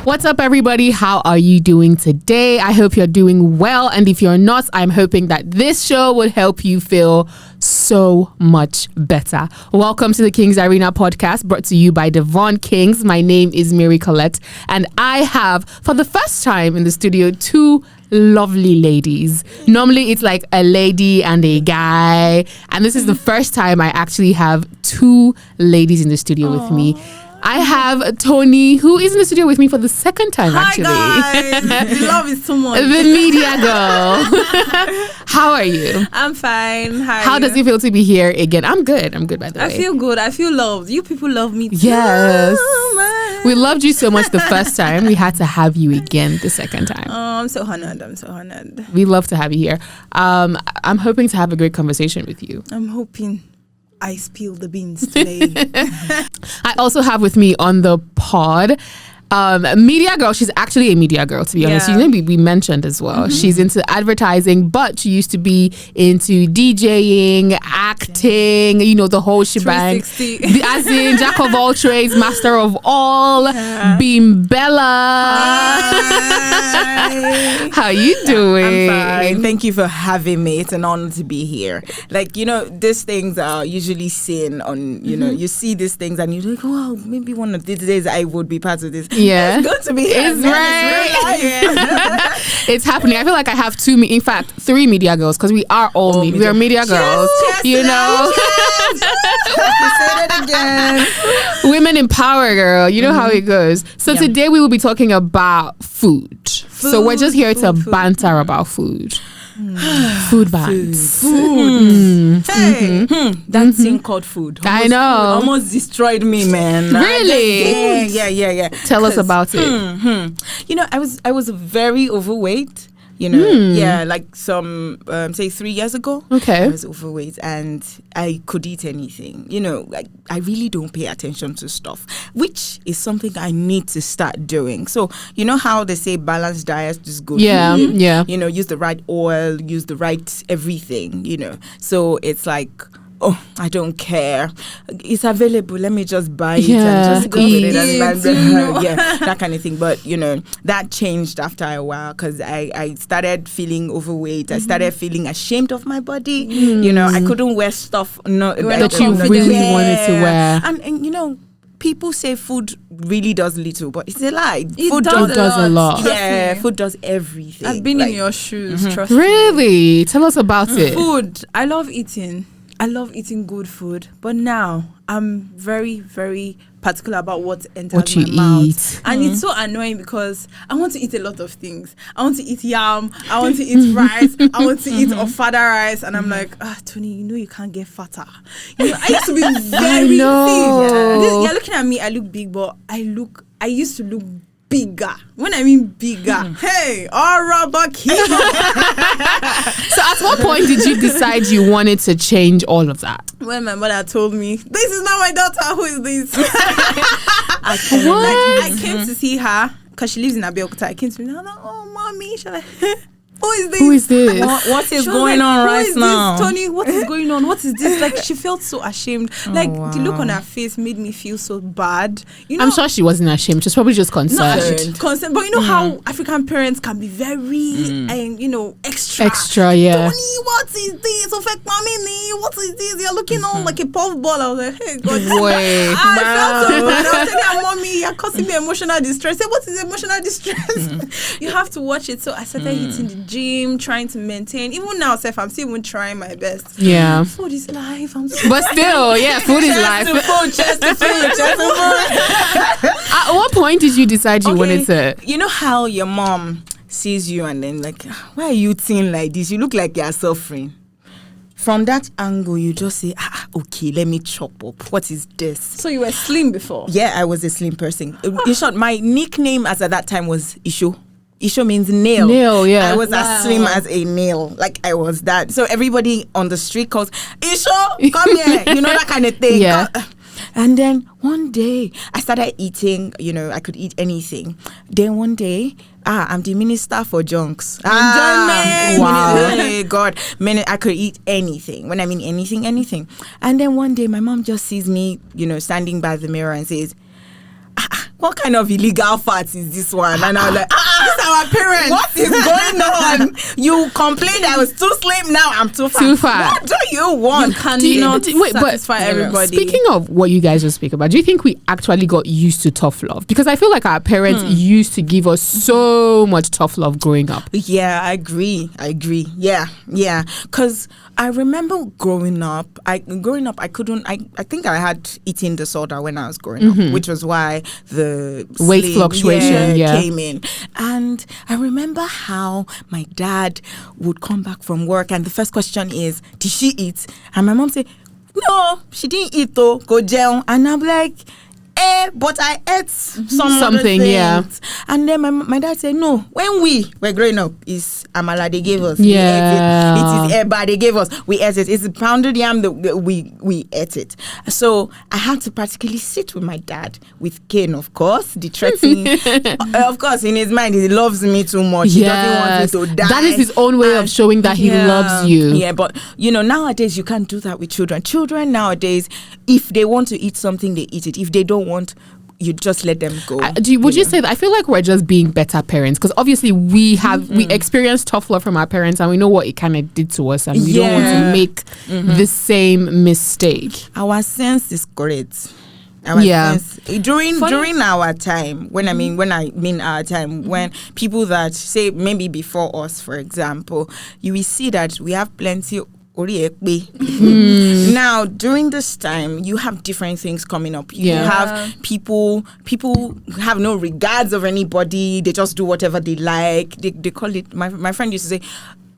What's up, everybody? How are you doing today? I hope you're doing well. And if you're not, I'm hoping that this show would help you feel so much better. Welcome to the Kings Arena podcast, brought to you by Devon Kings. My name is Mary Colette, and I have, for the first time in the studio, two lovely ladies. Normally it's like a lady and a guy, and this is the first time I actually have two ladies in the studio with me. I have Tony, who is in the studio with me for the second time, actually. Hi, guys. The love is too much. The media girl. How are you? I'm fine. How does it feel to be here again? I'm good, by the way. I feel good. I feel loved. You people love me too. Yes. We loved you so much the first time. We had to have you again the second time. I'm so honored. We love to have you here. I'm hoping to have a great conversation with you. I'm hoping I spill the beans today. I also have with me on the pod media girl. She's actually a media girl, to be honest. You know, we mentioned as well. Mm-hmm. She's into advertising, but she used to be into DJing, acting, you know, the whole shebang. As in jack of all trades, master of all. Bimbella. How you doing? I'm fine. Thank you for having me. It's an honor to be here. Like, you know, these things are usually seen on, you know, you see these things and you're like, wow, maybe one of these days I would be part of this. Yeah, it's good to be here. It's right. It's happening. I feel like I have in fact, three media girls, because we are all we are media girls. You know. Say it again. Women in power, girl. You know how it goes. So today we will be talking about food. So we're just here to banter about food. Food bans. Food. Hey, that thing called food. I know. Almost destroyed me, man. Really? Yeah. Tell us about it. You know, I was very overweight. You know, like some, say 3 years ago. Okay. I was overweight and I could eat anything. You know, I really don't pay attention to stuff, which is something I need to start doing. So, you know how they say balanced diet, just go yeah. You know, use the right oil, use the right everything, you know. So it's like, oh, I don't care. It's available. Let me just buy it and just go with it. That kind of thing. But, you know, that changed after a while because I started feeling overweight. I started feeling ashamed of my body. You know, I couldn't wear stuff that you really wanted to wear. And, you know, people say food really does little, but it's a lie. Food does a lot. Yeah, food does everything. I've been in your shoes, trust me. Tell us about it. Food. I love eating good food, but now I'm very, very particular about what enters my mouth. And it's so annoying because I want to eat a lot of things. I want to eat yam, I want to eat rice, I want to eat ofada rice, and I'm like, Tony, you know you can't get fatter. You know, I used to be very thin. You're looking at me, I look big, but I used to look bigger. When I mean bigger, hey, all rubber key. So at what point did you decide you wanted to change all of that? When my mother told me, this is not my daughter, who is this? I came to see her because she lives in Abeokuta. I came to me, oh, mommy. She's like, who is this? What is going on right now? Tony, what is going on? What is this? Like, she felt so ashamed. The look on her face made me feel so bad. You know, I'm sure she wasn't ashamed. She's probably just concerned. Concerned. But you know how African parents can be very, you know, extra. Yeah. Tony, what is this? What is this? You're looking all like a puff ball. I was like, hey, God. Wait. I felt so bad. I was telling her, mommy, you're causing me emotional distress. I said, what is emotional distress? You have to watch it. So I started eating the gym, trying to maintain. Even now, I'm still even trying my best. Yeah. Food is life. But still, food is life. Chest to food. At what point did you decide you wanted to? You know how your mom sees you and then like, why are you thin like this? You look like you're suffering. From that angle, you just say, okay, let me chop up. What is this? So you were slim before? Yeah, I was a slim person. In short, my nickname as at that time was Isho. Isho means nail. Nail, yeah. I was as slim as a nail. Like, I was that. So everybody on the street calls, Isho, come here. You know, that kind of thing. Yeah. And then one day, I started eating, you know, I could eat anything. Then one day, I'm the minister for junks. Enjoyment. Wow. Hey, God. I could eat anything. When I mean anything. And then one day, my mom just sees me, you know, standing by the mirror and says, what kind of illegal fat is this one? And I was like, these are our parents. What is going on? You complained I was too slim, now I'm too fat. Too fat. What do you want? You cannot satisfy everybody. Speaking of what you guys just speak about, do you think we actually got used to tough love? Because I feel like our parents used to give us so much tough love growing up. Yeah, I agree. Yeah. Because I remember growing up, I think I had eating disorder when I was growing up, which was why the weight fluctuation came in. And I remember how my dad would come back from work and the first question is, did she eat? And my mom said, no, she didn't eat though, go jail. And I'm like, but I ate something, yeah. And then my dad said, no, when we were growing up, it's amala they gave us. Yeah. It is eba they gave us. We ate it. It's pounded yam that we ate it. So I had to practically sit with my dad with cane, of course, the threatening. Of course, in his mind, he loves me too much. He doesn't want me to die. That is his own way of showing that he loves you. Yeah, but nowadays you can't do that with children. Children nowadays, if they want to eat something, they eat it. If they don't want, you just let them go. Would you say that? I feel like we're just being better parents because obviously we experienced tough love from our parents and we know what it kind of did to us and we don't want to make the same mistake. Our sense is correct. During our time, when I mean our time, when people that say maybe before us, for example, you will see that we have plenty. Now during this time you have different things coming up. You have people have no regards of anybody. They just do whatever they like. They call it, my friend used to say,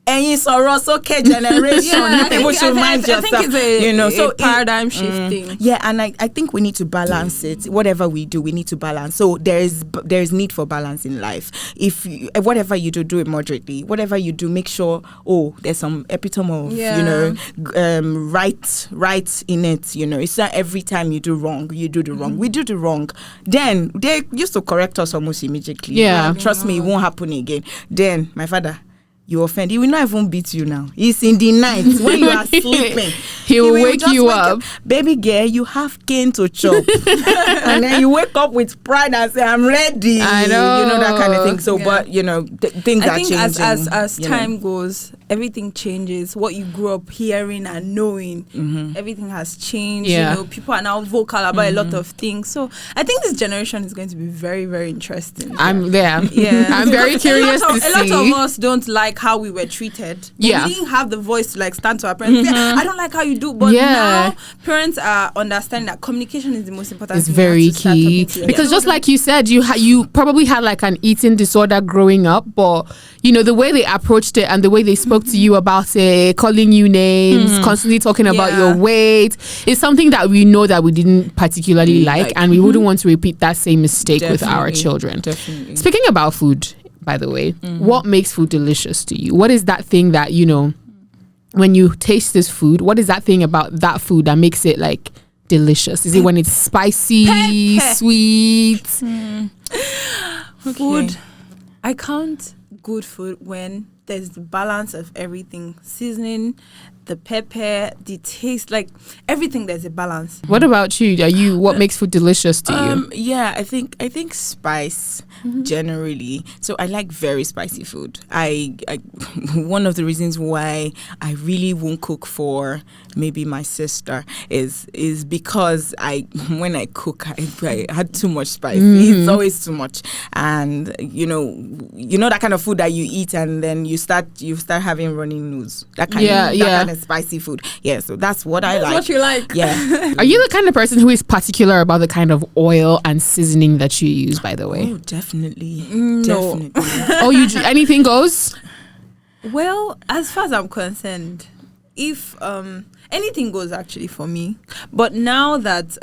any okay generation. People should mind yourself. I think it's a paradigm shifting. Yeah, and I think we need to balance it. Whatever we do, we need to balance. So there is need for balance in life. If whatever you do it moderately. Whatever you do, make sure there's some epitome of right in it. It's not every time you do wrong, you do the wrong. We do the wrong. Then they used to correct us almost immediately. Yeah, trust me, it won't happen again. Then my father, you offend, he will not even beat you now. It's in the night when you are sleeping. He will wake you up. Baby girl, you have cane to chop. And then you wake up with pride and say, I'm ready. I know. That kind of thing. So, but, things are changing. I think as time goes, everything changes. What you grew up hearing and knowing, everything has changed. Yeah. People are now vocal about a lot of things. So I think this generation is going to be very, very interesting. I'm there. Yeah. I'm very curious to see. A lot of us don't like how we were treated. Yeah. We didn't have the voice to stand to our parents. I don't like how you do, but now parents are understanding that communication is the most important thing. It's very key. Because just like you said, you probably had like an eating disorder growing up, but the way they approached it and the way they spoke to you about it, calling you names, constantly talking about your weight, is something that we know that we didn't particularly like and we wouldn't want to repeat that same mistake with our children. Definitely. Speaking about food, by the way, what makes food delicious to you? What is that thing that, when you taste this food, what is that thing about that food that makes it like delicious? Is it when it's spicy, sweet? Food. I count good food when there's the balance of everything. Seasoning, the pepper, the taste, like everything, there's a balance. What about you? What makes food delicious to you? Yeah, I think spice generally. So I like very spicy food. I one of the reasons why I really won't cook for maybe my sister is because when I cook I had too much spice. It's always too much, and that kind of food that you eat and then you start having running nose. That kind of spicy food. Yeah, so that's what I like. What you like? Yeah. Are you the kind of person who is particular about the kind of oil and seasoning that you use, by the way? Oh, definitely. No. Definitely. Oh, anything goes? Well, as far as I'm concerned, if anything goes actually for me. But now that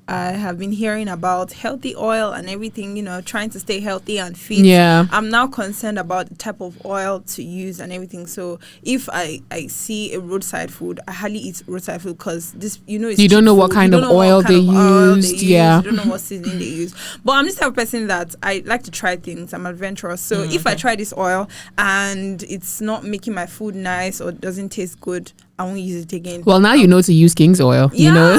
I have been hearing about healthy oil and everything, trying to stay healthy and fit. Yeah. I'm now concerned about the type of oil to use and everything. So if I see a roadside food, I hardly eat roadside food because this, it's you don't know what kind of oil they used. Yeah. You don't know what seasoning they use. But I'm this type of person that I like to try things. I'm adventurous. So if I try this oil and it's not making my food nice or doesn't taste good, I won't use it again. Well, now you know to use King's oil. Yeah, You know.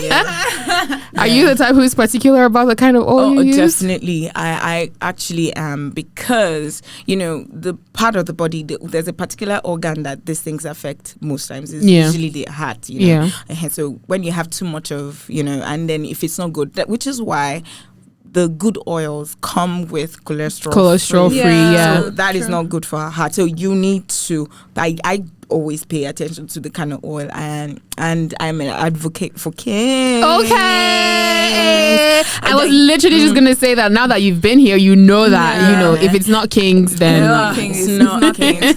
yeah. Are you the type who's particular about the kind of oil you use? Definitely. I actually am, because the part of the body, there's a particular organ that these things affect most times. It's usually the heart. Yeah. And so when you have too much of and then if it's not good, which is why the good oils come with cholesterol free. Yeah. So that is not good for our heart. So you need to. I always pay attention to the kind of oil, and I'm an advocate for Kings. Okay. I was literally just gonna say that now that you've been here, you know that if it's not Kings, then it's not Kings.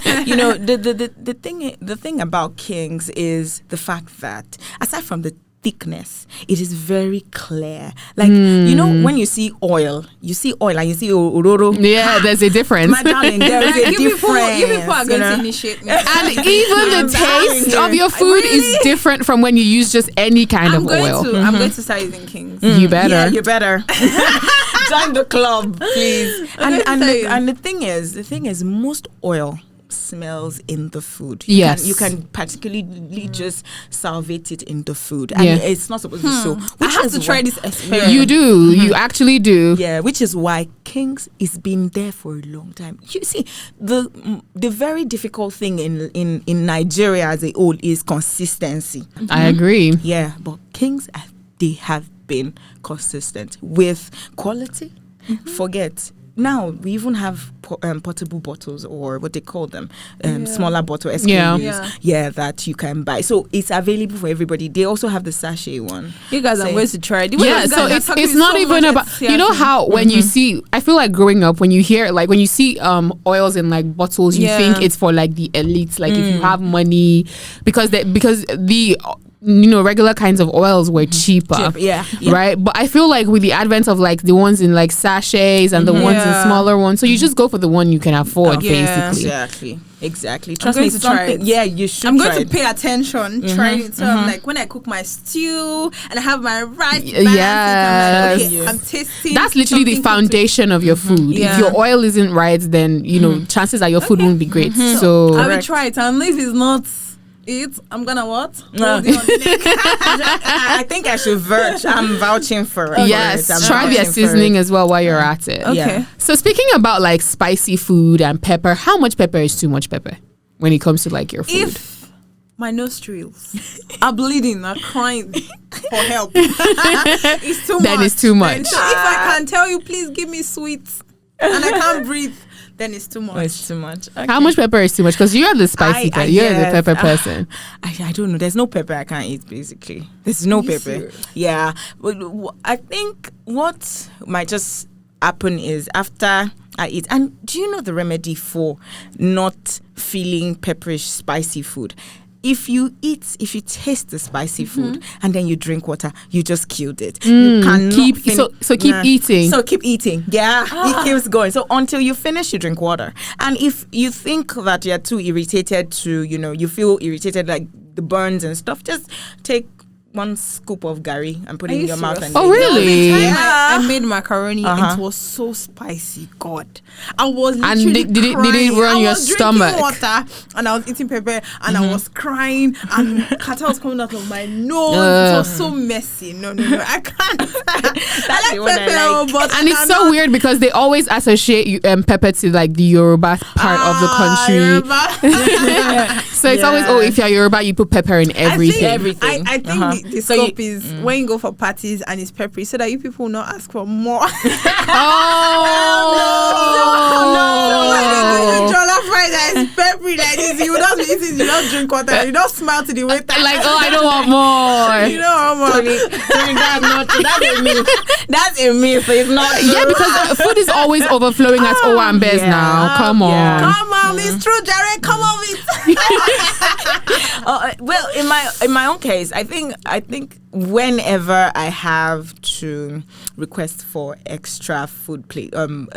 The thing about Kings is the fact that aside from the thickness, it is very clear. Like when you see oil and you see ororo. Yeah, there's a difference. My darling, there is a difference. You people are going to initiate me. And even the taste of your food is different from when you use just any kind of oil. I'm going to start using Kings. You better. Yeah, you better. Join the club, please. And the thing is, most oil smells in the food. You can particularly just salivate it in the food, and it's not supposed to be so. I have to try this experiment. You do. You actually do. Yeah, which is why King's is been there for a long time. You see, the very difficult thing in Nigeria as a whole is consistency. I agree. Yeah, but King's, they have been consistent with quality. Forget. Now we even have portable bottles, or what they call them, smaller bottle SKUs. Yeah, that you can buy. So it's available for everybody. They also have the sachet one. You guys are going to try it. Yeah, so it's not even about how when you see. I feel like growing up, when you hear when you see oils in like bottles, you think it's for like the elites, like if you have money, because the regular kinds of oils were cheaper. Right? But I feel like with the advent of like the ones in like sachets and the ones in smaller ones, so you just go for the one you can afford, basically. Exactly. Trust me, to try it. Yeah, you should. I'm going to pay attention, try it. So I'm like, when I cook my stew and I have my rice, I'm tasting. That's literally the foundation of your food. If your oil isn't right, then chances are your food won't be great. So I will try it, and if it's not I'm gonna what? Hold it on the neck. I think I should vouch. I'm vouching for it. Yes, try their seasoning as well while you're at it. Okay. Yeah. So speaking about like spicy food and pepper, how much pepper is too much pepper when it comes to like your food? If my nostrils are bleeding, are crying for help, it's too much. Then it's too much. So if I can tell you, please give me sweets, and I can't breathe, then it's too much. It's too much. Okay. How much pepper is too much? Because you're the spicy guy. You're the pepper person. I don't know. There's no pepper I can't eat, basically. There's no pepper. Serious? Yeah. But I think what might just happen is after I eat, and do you know the remedy for not feeling pepperish spicy food? If you taste the spicy food and then you drink water, you just killed it. You cannot keep eating. So keep eating. Yeah, it keeps going. So until you finish, you drink water. And if you think that you're too irritated you feel irritated, like the burns and stuff, just take 1 scoop of gari and put it in your mouth. And really? I made macaroni and it was so spicy. God, I was literally did it run your stomach? Water, and I was eating pepper, and I was crying, and kata was coming out of my nose. It was so messy. No, I can't. I like pepper, but and it's so weird because they always associate pepper to like the Yoruba part of the country. So it's always if you're Yoruba, you put pepper in everything. I think the scope is when you go for parties and it's peppery, so that you people will not ask for more. No. Jollof rice that is peppery like this, you don't be eating, you don't drink water, you don't smile to the waiter. Like, I don't want more. You don't want more. That's not true. That's a myth. That's a myth. It's not true. Yeah, because food is always overflowing at Owambe's now. Come on. Come on, it's true, Jared. Come on, it. Well, in my own case, I think whenever I have to request for extra food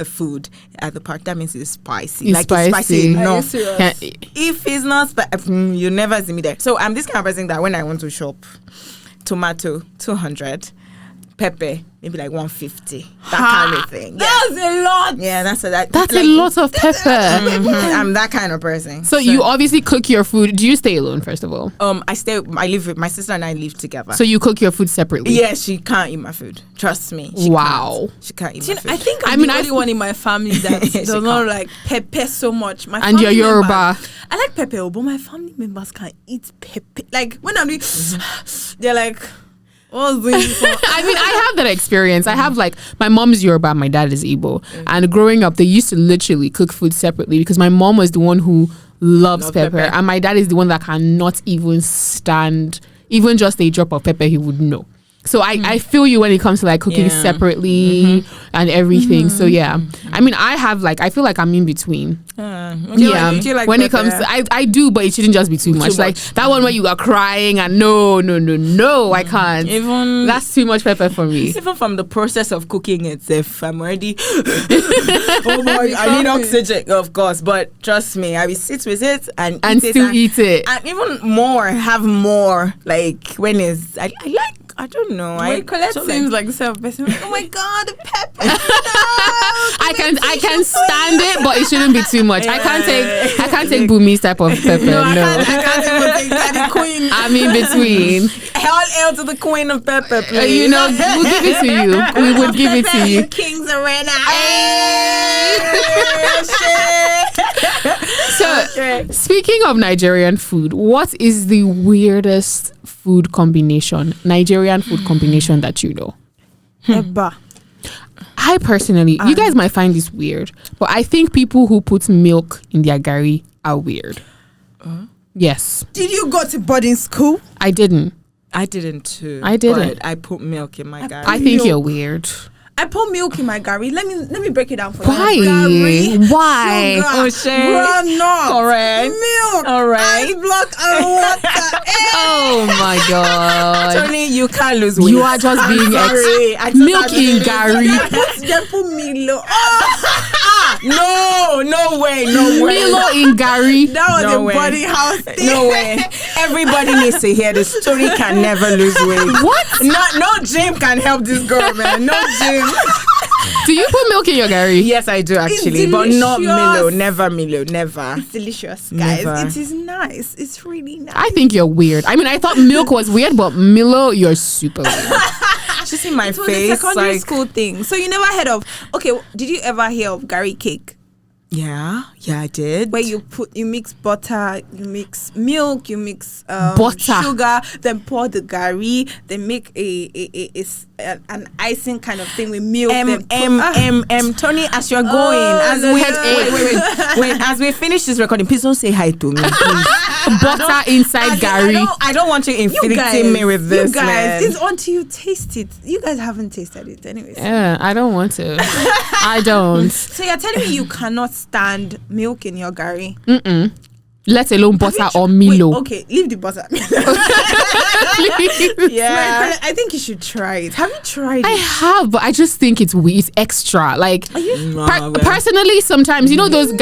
food at the park, that means it's spicy. It's spicy enough. If it's not spicy, you never see me there. So I'm this kind of person that when I want to shop, tomato 200, pepper, maybe like 150. That kind of thing. Yeah. That's a lot. Yeah, that's like, a lot of pepper. I'm that kind of person. So you obviously cook your food. Do you stay alone, first of all? I live with my sister and I live together. So you cook your food separately? Yeah, she can't eat my food. Trust me. She can't eat my food. I think I'm the only one in my family that does not like pepper so much. And you're Yoruba. I like pepper, but my family members can't eat pepper. Like when I'm doing, they're like, I mean, I have that experience. I have like, my mom's Yoruba, my dad is Igbo. And growing up, they used to literally cook food separately because my mom was the one who loves pepper. And my dad is the one that cannot even stand, even just a drop of pepper, he would know. So I feel you when it comes to like cooking separately and everything. So yeah, I mean, I feel like I'm in between. Do you like when pepper? it comes to, I do, but it shouldn't just be too much. Like that one where you are crying and no, I can't. Even that's too much pepper for me. Even from the process of cooking itself, I'm already. Oh boy, I need oxygen, of course. But trust me, I will sit with it and eat it, and even more, have more. Like when is I don't know. Colette seems like the sort of person. Oh my god, the pepper! No, I can stand it, but it shouldn't be too much. I can't take Bumi's type of pepper. No, I can't even take that queen. I'm in between. All hail to the queen of pepper, please. We'll give it to you. We would give it to you. Kings Arena. So, speaking of Nigerian food, what is the weirdest Nigerian food combination that you know? Eba. I personally, you guys might find this weird, but I think people who put milk in their gari are weird. Yes. Did you go to boarding school? I didn't. I didn't too. I didn't. But I put milk in my gari. I think you're weird. I put milk in my gari. Let me break it down for Why? you. Gari, Why? Sugar, groundnut, correct. Milk. All right. Ice block and water. Oh my god. Tony, you can't lose weight. You are just being milk in gari. They put Milo. No way. Milo in gari. That was No a way. body house thing. No way. Everybody needs to hear this story. Can never lose weight. What? No gym can help this girl, man. No gym. Do you put milk in your gari? Yes, I do actually, but not Milo. Never Milo. Never. It's delicious, guys. Never. It is nice. It's really nice. I think you're weird. I mean, I thought milk was weird, but Milo, you're super weird. Just see my it was face. a secondary like, school thing. So you never heard of? Okay, did you ever hear of gari cake? Yeah, I did. Where you mix butter, you mix milk, you mix butter, sugar, then pour the gari, then make an icing kind of thing with milk. Tony, as you're going, wait, as we finish this recording, please don't say hi to me, please. Butter inside gari. I don't want you inflicting me with this, you guys, man. it's until you taste it. You guys haven't tasted it, anyways. Yeah, I don't want to. I don't. So you're telling me you cannot stand milk in your gari? Let alone butter or Milo. Wait, okay, leave the butter. Yeah, I think you should try it. Have you tried it? I have, but I just think it's extra. Like personally, sometimes those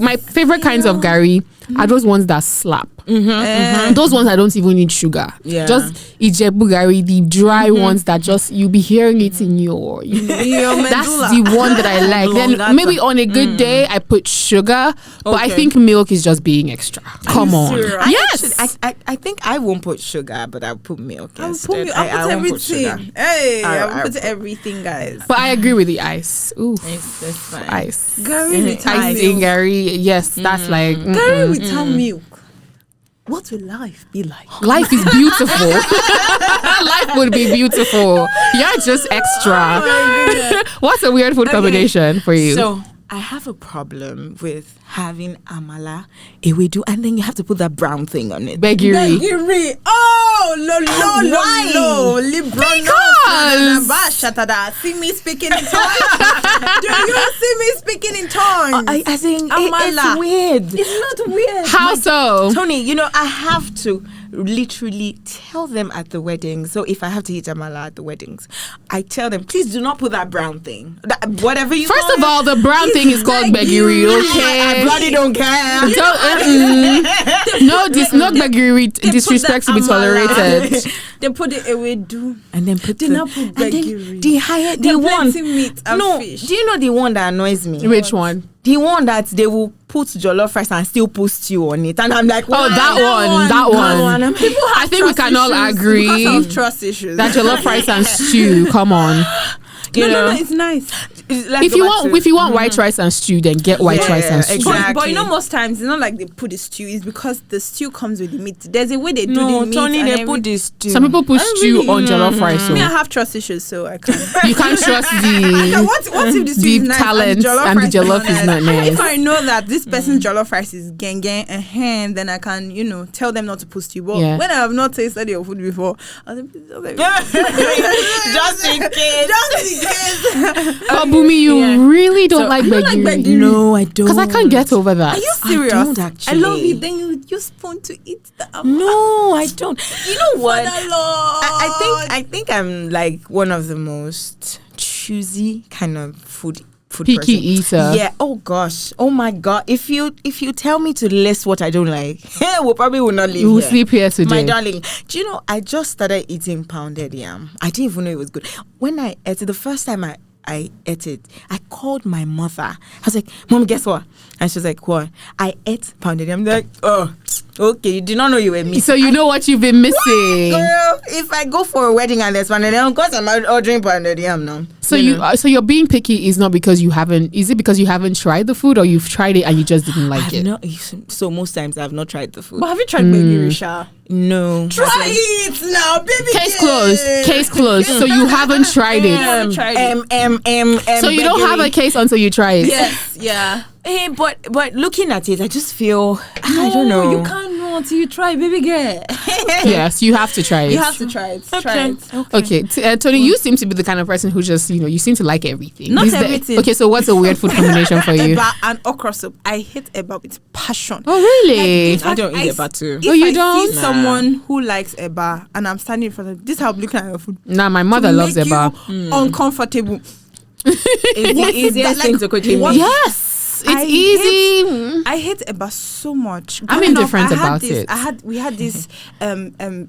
my favorite kinds of gari are those ones that slap. Those ones I don't even need sugar. Yeah. Just Ijebu gari, the dry ones that just you be hearing it in your that's the one that I like. Then maybe on a good day I put sugar, but I think milk is just being extra. Come on. Yes. I think I won't put sugar, but I'll put milk instead. I'll put everything. Hey, I'll put put everything, guys. But I agree with the ice. Ooh, it's fine. Ice. Gari with Ice in gari. Yes, that's like gari without milk. What will life be like? Life is beautiful. Life would be beautiful. You're just extra. What's a weird food combination for you? So I have a problem with having amala, ewedu, and then you have to put that brown thing on it. Begiri. Oh, no. Because see me speaking in tongues. Do you see me speaking in tongues? I think it's weird. It's not weird. How so? Tony, I have to literally tell them at the wedding. So if I have to eat amala at the weddings, I tell them, please do not put that brown thing. Whatever you First of all, the brown thing is called begiri, okay? I bloody don't care. No begiri disrespect to be tolerated. They put it away, and then put they now put begiri. The one meat and fish. Do you know the one that annoys me? Which one? The one that they will put jollof rice and still put stew on it, and I'm like, that one. I think we can all agree because of trust issues that jollof rice and stew. Come on. No, it's nice. If you want white rice and stew, then get white rice and stew. Exactly. But you know, most times it's not like they put the stew. It's because the stew comes with the meat. There's a way they do the meat. Tony, they put the stew. Some people put stew on jollof rice. Me, I have trust issues, so I can't. You can't trust what if the stew deep is nice talent and the jollof is not nice? If I know that this person's jollof rice is gang, then I can, tell them not to put stew. But when I have not tasted your food before, I think just in case. But Bumi, you really don't like begiri? No, I don't. Because I can't get over that. Are you serious? I don't actually. I love it. Then you use spoon to eat the No, I don't. You know what? I think I'm like one of the most choosy kind of food picky person. Eater. Yeah. Oh gosh. Oh my god. If you tell me to list what I don't like, we probably will not live You will here. sleep here today. My darling. Do you know I just started eating pounded yam? I didn't even know it was good. When I ate it, the first time I ate it, I called my mother. I was like, Mom, guess what? And she was like, what? I ate pounded yam. I'm like, oh, okay, you did not know you were missing. So you know what you've been missing. Girl, if I go for a wedding and there's pounded yam, of course I'm ordering pounded yam now. So so you're being picky is not because you haven't. Is it because you haven't tried the food, or you've tried it and you just didn't like it? So most times I've not tried the food. But have you tried begiri, Sha? No. Try it now, baby. Case closed. So you haven't tried it. So you don't have a case until you try it. Yes, yeah. Hey, but looking at it, I just feel I don't know. You can't know until you try, baby girl. Yes, you have to try it. You have to try it. Try it. Okay, Tony, you seem to be the kind of person who just, you seem to like everything. Not everything. Okay, so what's a weird food combination for you? Eba and okra soup. I hate eba with passion. Oh, really? I don't eat eba too. If you I don't? see someone who likes eba and I'm standing in front of them, this is how I'm looking at your food. Nah, my mother loves make eba. You uncomfortable. It's the easiest thing to cook. Yes. It's easy. I hate eba so much. I'm indifferent about it. We had this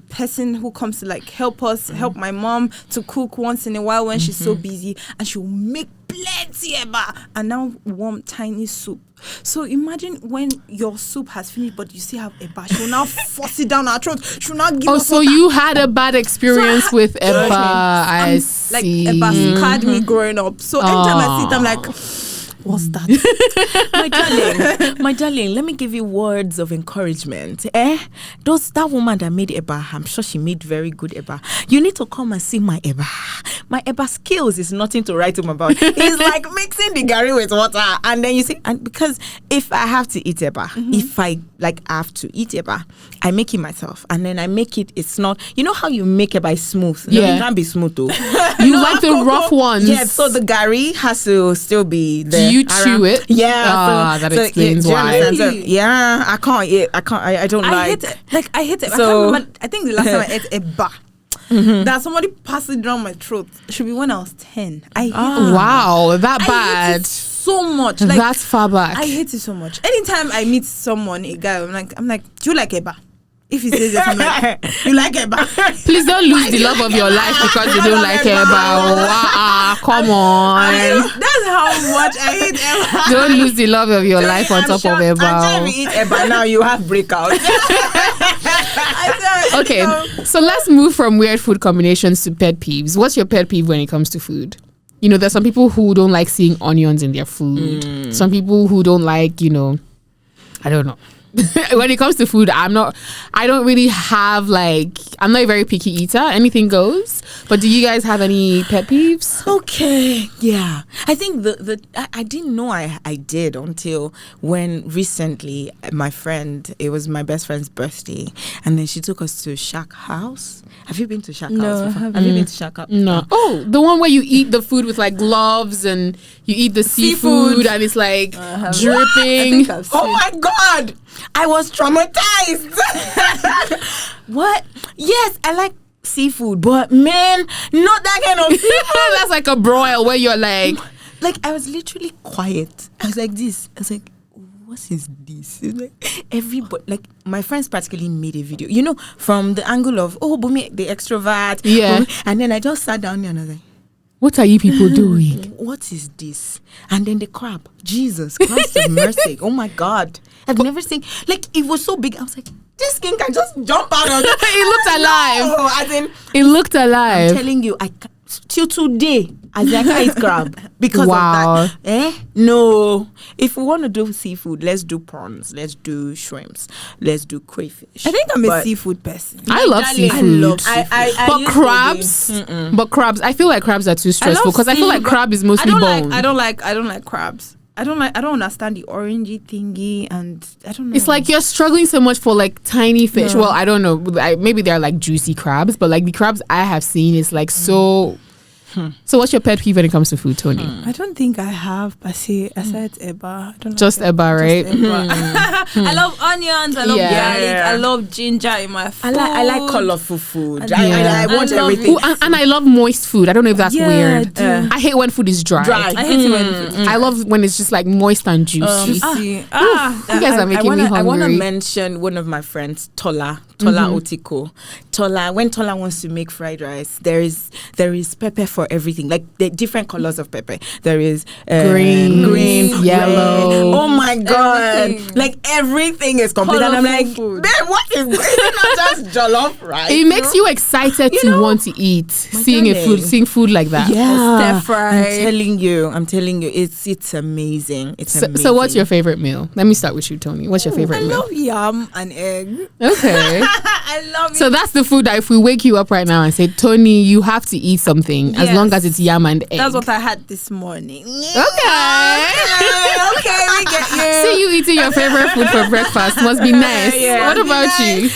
person who comes to like help my mom to cook once in a while when she's so busy, and she'll make plenty eba and now warm tiny soup. So imagine when your soup has finished, but you still have eba. She'll now force it down our throat. She'll not give us so water. you had a bad experience with eba. I see. Like eba scarred me growing up. So anytime I see it, I'm like, what's that? My darling, let me give you words of encouragement. That woman that made eba, I'm sure she made very good eba. You need to come and see my eba. My eba skills is nothing to write home about. It's like mixing the gari with water, and then you see. And because if I have to eat eba, if I have to eat eba, I make it myself, and then I make it. It's not. You know how you make eba is smooth. No, it can't be smooth though. You like the rough ones. Yeah. So the gari has to still be there. Do you chew it? Yeah. That explains why. So, yeah, I can't eat. I don't like. I hate it. So, I think the last time I ate eba, that somebody passed it down my throat. Should be when I was 10. I hate it. Wow, that I bad. hate it so much. That's far back. I hate it so much. Anytime I meet someone, a guy, I'm like, do you like eba? If he says yes, I'm like, you like eba? Please don't lose the love of your life because you don't like eba. Come on. That's how much I hate eba. Don't lose the love of your life on top of eba. Until you eat eba, now you have breakouts. Okay, so let's move from weird food combinations to pet peeves. What's your pet peeve when it comes to food? There's some people who don't like seeing onions in their food. Some people who don't like, I don't know. When it comes to food, I don't really have I'm not a very picky eater. Anything goes. But do you guys have any pet peeves? Okay, yeah. I think I didn't know I did until when recently it was my best friend's birthday, and then she took us to Shack House. Have you been to Shack House before? Have you been to Shack House? No. Oh, the one where you eat the food with gloves and you eat the seafood and it's dripping. Oh my God! I was traumatized. What? Yes, I like seafood, but man, not that kind of seafood. That's like a broil where you're like I was literally quiet. I was like this. I was like, what is this? It's like everybody, like my friends practically made a video, you know, from the angle of, oh, Bumi, the extrovert. Yeah. Bumi, and then I just sat down there and I was like, what are you people doing? what is this? And then the crab, Jesus Christ of mercy. Oh my God. I've never seen, like, it was so big. I was like, this thing can just jump out of it. It looked alive. No, as in, It looked alive. I'm telling you, till today, I can't eat crab because Wow. of that. No. If we want to do seafood, let's do prawns, let's do shrimps, let's do crayfish. I think I'm a seafood person. I love Darling, seafood. I love seafood. But crabs, I feel like crabs are too stressful because I feel like crab is mostly bone. I don't like crabs. I don't understand the orangey thingy, and I don't know. It's like you're struggling so much for like tiny fish. No. Well, I don't know. Maybe they're like juicy crabs, but like the crabs I have seen is like so. So what's your pet peeve when it comes to food, Tony? I don't think I have, but see, aside Eba, I don't Just like Eba, right? I love onions. I love garlic. I love ginger in my food. I like colorful food. Yeah. I want I love everything. Ooh, and I love moist food. I don't know if that's weird. Yeah. I hate when food is dry. I hate it when I love when it's just like moist and juicy. juicy. You guys are making me hungry. I want to mention one of my friends, Tola Otiko. When Tola wants to make fried rice, there is pepper for everything. Like the different colors of pepper. There is green, yellow. Oh my God! Everything. Like everything is complete, and I'm like, Food. man, what is this? It's not just jollof rice. It makes you excited to want to eat, seeing darling. seeing food like that. Yeah, Stir fry. I'm telling you, it's amazing. It's amazing. So what's your favorite meal? Let me start with you, Tony. What's your favorite I meal? love yam and egg. Okay. I love it. So that's the food that if we wake you up right now and say, Tony, you have to eat something as long as it's yam and egg. That's what I had this morning. Okay. Okay, we get you. See you eating your favorite food for breakfast. Must be nice. Yeah. What about you?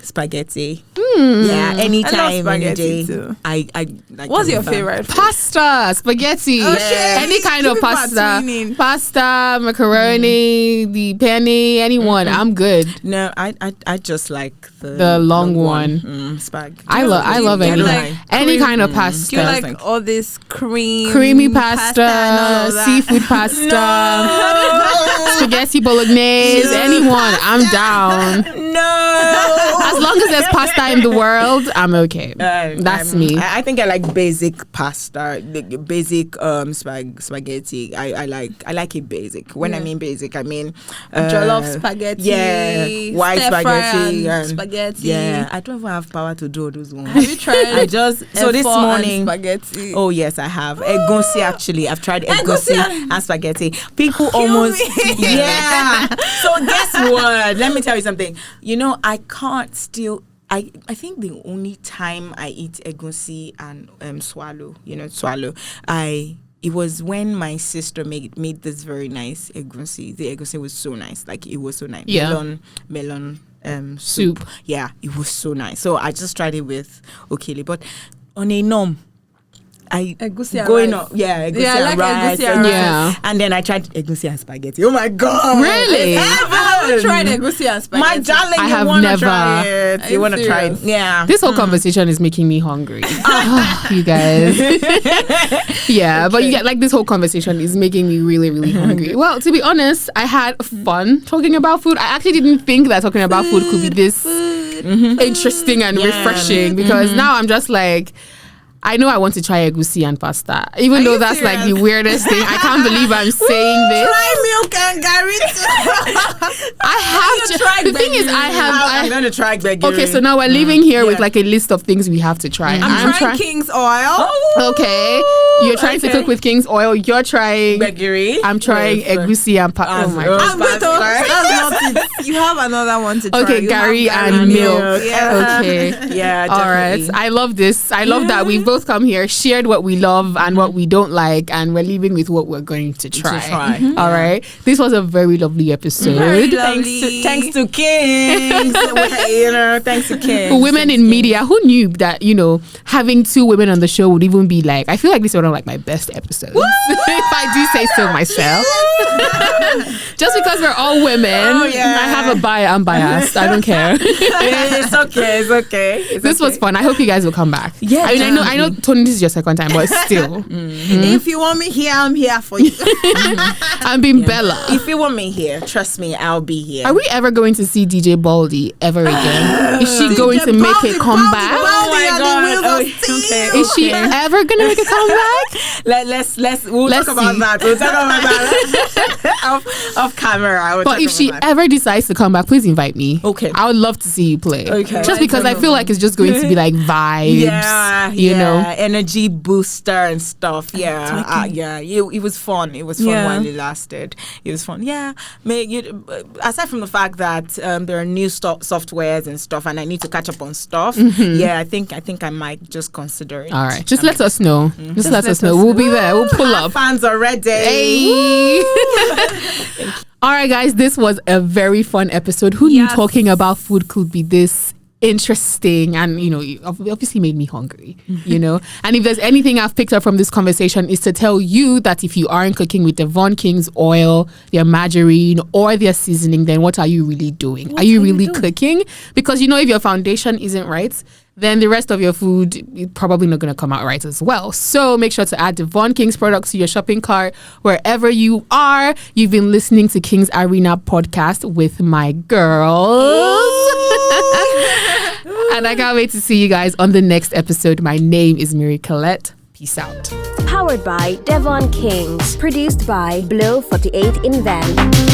Spaghetti. Yeah, anytime, any spaghetti day. too. I like. What's your favorite food? Pasta, spaghetti, Okay. any kind of Keep it pasta, between. pasta, macaroni, the penne, anyone. I'm good. No, I just like The long one. Spag. I love do you any like any kind of Do you pasta. like all this Creamy pasta, and all of that? seafood pasta, spaghetti bolognese, anyone. I'm down. No. As long as there's pasta in the world, I'm okay. That's me. I think I like basic pasta, basic spaghetti. I like it basic. When I mean basic, I mean Jollof spaghetti, yeah, white stir fry spaghetti, and spaghetti. Yeah, I don't even have power to do all those ones. Have you tried? I just so this Efo and morning. spaghetti. Oh yes, I have egusi. Actually, I've tried Egusi egusi and spaghetti. People almost me. So guess what? Let me tell you something. You know, I can't still. I think the only time I eat egusi and swallow, it was when my sister made this very nice egusi. The egusi was so nice. Like it was so nice. Yeah. Melon Soup. Yeah, it was so nice. So I just tried it with okele, but on a norm. Egusi and going rice. up, yeah, egusi Yeah, I and like rice, egusi and rice. Yeah. and then I tried egusi and spaghetti. Oh my God! Really? I haven't tried egusi and spaghetti. My darling, I you have wanna never. try it? Are You you wanna try it? serious? Yeah. This whole conversation is making me hungry. You guys. Yeah, but yeah, like this whole conversation is making me really, really hungry. Well, to be honest, I had fun talking about food. I actually didn't think that talking about food could be this interesting and refreshing because now I'm just like, I know I want to try egusi and pasta, even though that's like the weirdest thing. I can't believe I'm saying this. Try milk and Gary. I have to try. The thing is, I'm gonna try Begiri. Okay, so now we're leaving here with like a list of things we have to try. I'm trying King's oil. Okay, you're trying to cook with King's oil. You're trying Begiri. I'm trying egusi and pasta. Oh my god. I'm with that's not it. You have another one to try. Okay, You Gary have and milk. Yeah. Okay. Yeah, All right. definitely. I love this. I love that we've both come here, shared what we love and what we don't like, and we're leaving with what we're going to try. All right. This was a very lovely episode. Very lovely. Thanks to Kings. Thanks to Kings. Women in media, who knew that, having two women on the show would even be like, I feel like this is one of like my best episodes. If I do say so myself. Just because we're all women, I have a buyer, I'm biased. I don't care. It's okay. This was fun. I hope you guys will come back. Yeah, I know, Tony, this is your second time, but still. If you want me here, I'm here for you. I'm being Bella. If you want me here, trust me, I'll be here. Are we ever going to see DJ Baldy ever again? Is she going to make a comeback? Oh my God. Okay. Is she ever going to make a comeback? Let's talk about that. We'll talk about that off camera. But if she ever decides to come back, please invite me. Okay. I would love to see you play. Okay. Just because I feel like it's just going to be like vibes. You know, energy booster and stuff. Yeah. It was fun. It was fun while it lasted. It was fun. Yeah. Aside from the fact that there are new softwares and stuff, and I need to catch up on stuff. Yeah, I think I might just consider it. All right. Just let us know. Just let us know. We'll be there. We'll pull up. Fans are ready. Hey. All right, guys. This was a very fun episode. Who knew talking about food could be this interesting, and it obviously made me hungry, and if there's anything I've picked up from this conversation is to tell you that if you aren't cooking with the Von King's oil, their margarine, or their seasoning, then what are you really doing? Are you really cooking? Because if your foundation isn't right, then the rest of your food is probably not going to come out right as well. So make sure to add the Von King's products to your shopping cart wherever you are. You've been listening to King's Arena podcast with my girls. And I can't wait to see you guys on the next episode. My name is Mary Colette. Peace out. Powered by Devon Kings. Produced by Blow 48 Invent.